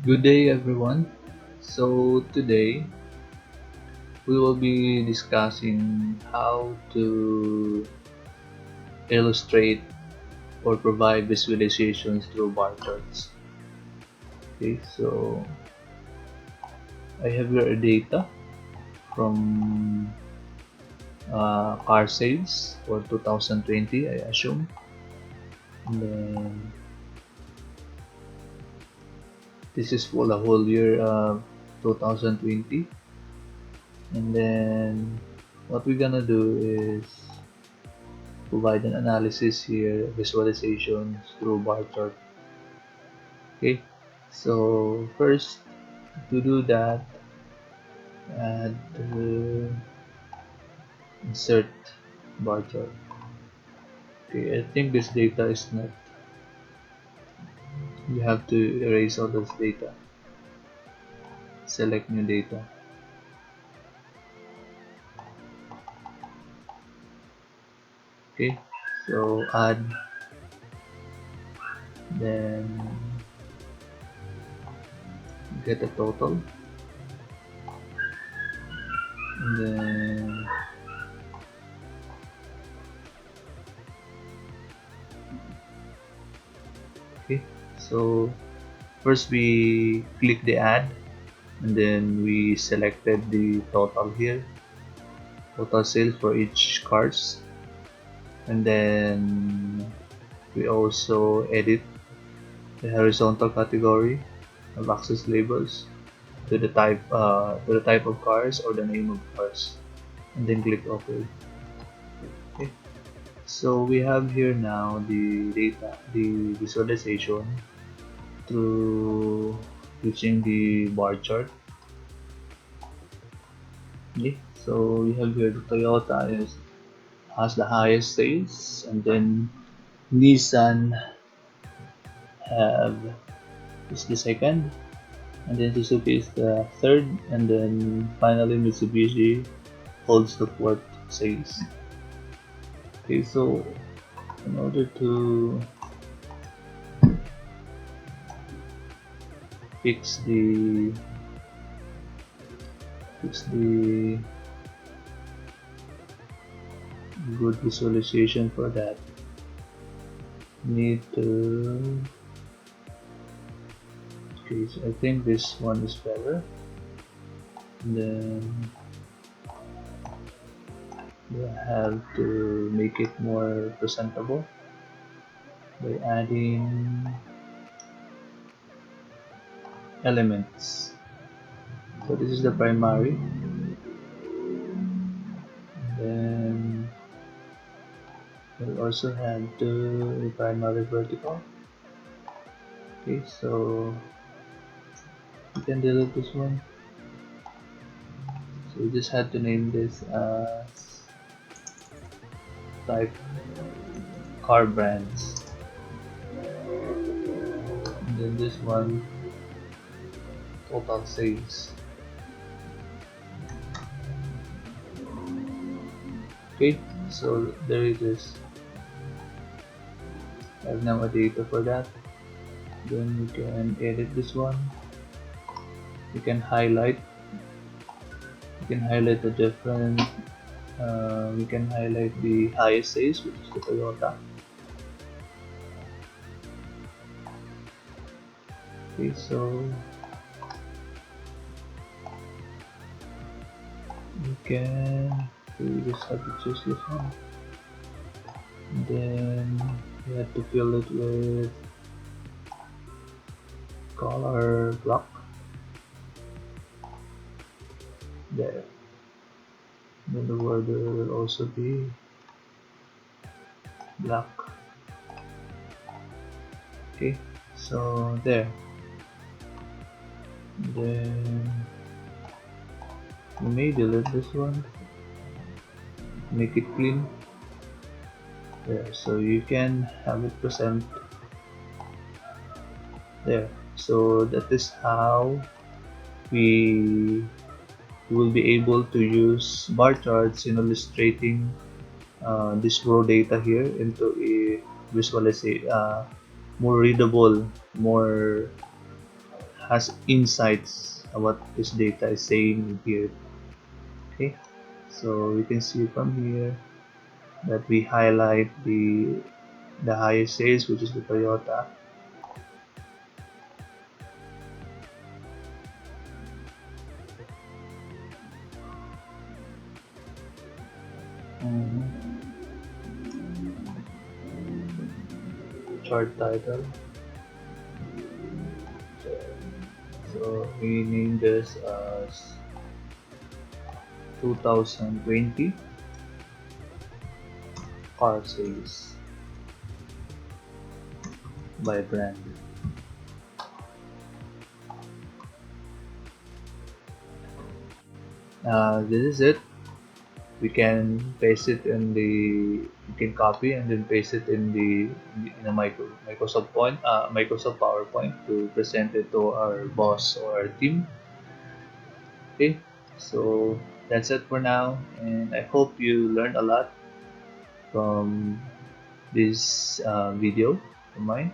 Good day, everyone. So, today we will be discussing how to illustrate or provide visualizations through bar charts. Okay, so I have here data from car sales for 2020, I assume. And then this is for the whole year 2020. And then what we're gonna do is provide an analysis here, visualizations through bar chart. Okay, so first to do that, add insert bar chart. Okay, I think this data is not. You have to erase all those data. Select new data. Okay, so add, then get a total, and then okay. So first we click the add, and then we selected the total here, total sales for each cars, and then we also edit the horizontal category of access labels to the type of cars or the name of cars, and then click OK. Okay. So we have here now the data, the visualization through using the bar chart. Okay. So we have here the Toyota has the highest sales, and then Nissan have is the second, and then Suzuki is the third, and then finally Mitsubishi holds the fourth sales. Okay, so in order to fix the good visualization for that, need to okay, so I think this one is better. And then we have to make it more presentable by adding elements. So this is the primary, then we'll also have the primary vertical. Okay, so you can delete this one. So we just had to name this as type car brands, and then this one total sales. Okay, so there it is. I have now a data for that. Then you can edit this one. You can highlight. You can highlight the different. We can highlight the highest sales, which is the Toyota. Okay, so you can. We just have to choose this one. And then you have to fill it with color block. There. Then the border will also be black. Okay, so there. Then we may delete this one, make it clean. There, so you can have it present there. So that is how we will be able to use bar charts in illustrating this raw data here into a visualization, more readable, more has insights of what this data is saying here. Okay, so you can see from here that we highlight the highest sales, which is the Toyota. Mhm. Chart title. So we name this as 2020 car sales by brand. This is it. We can paste it in the, you can copy and then paste it in the in a Microsoft PowerPoint to present it to our boss or our team. Okay, so that's it for now, and I hope you learned a lot from this video of mine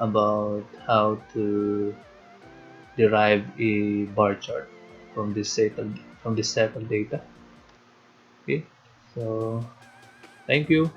about how to derive a bar chart from this set of data. Okay, so thank you.